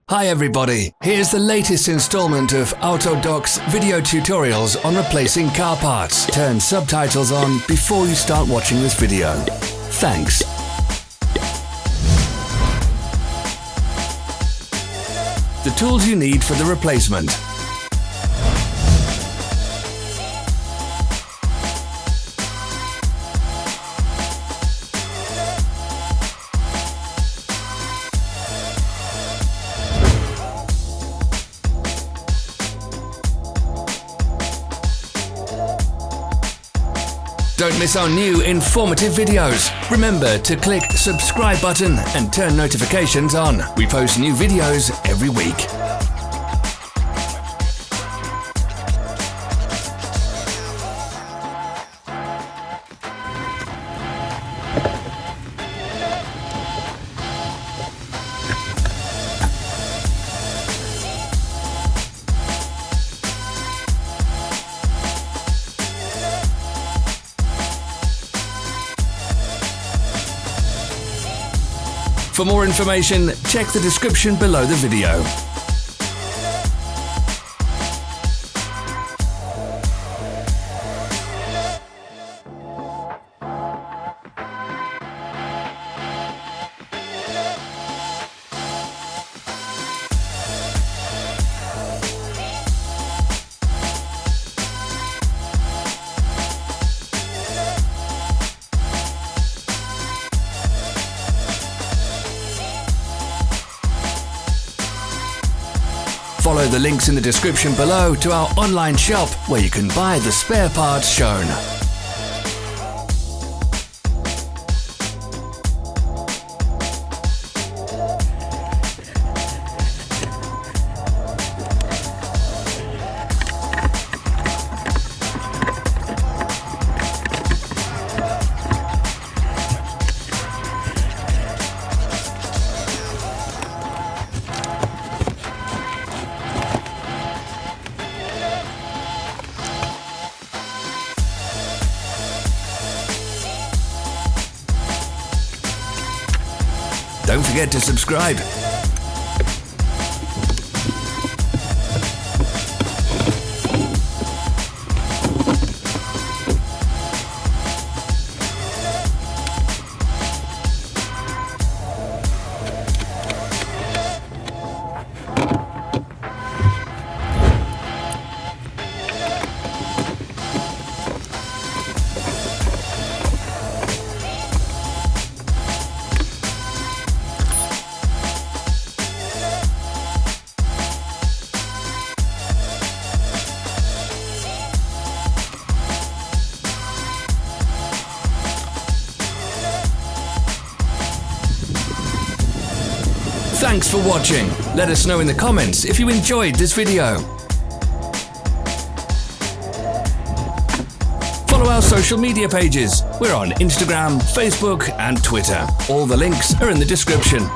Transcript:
Hi everybody, here's the latest installment of Autodoc's video tutorials on replacing car parts. Turn subtitles on before you start watching this video. Thanks. The tools you need for the replacement. Don't miss our new informative videos. Remember to click subscribe button and turn notifications on. We post new videos every week. For more information, check the description below the video. Follow the links in the description below to our online shop where you can buy the spare parts shown. Don't forget to subscribe. Thanks for watching. Let us know in the comments if you enjoyed this video. Follow our social media pages. We're on Instagram, Facebook and Twitter. All the links are in the description.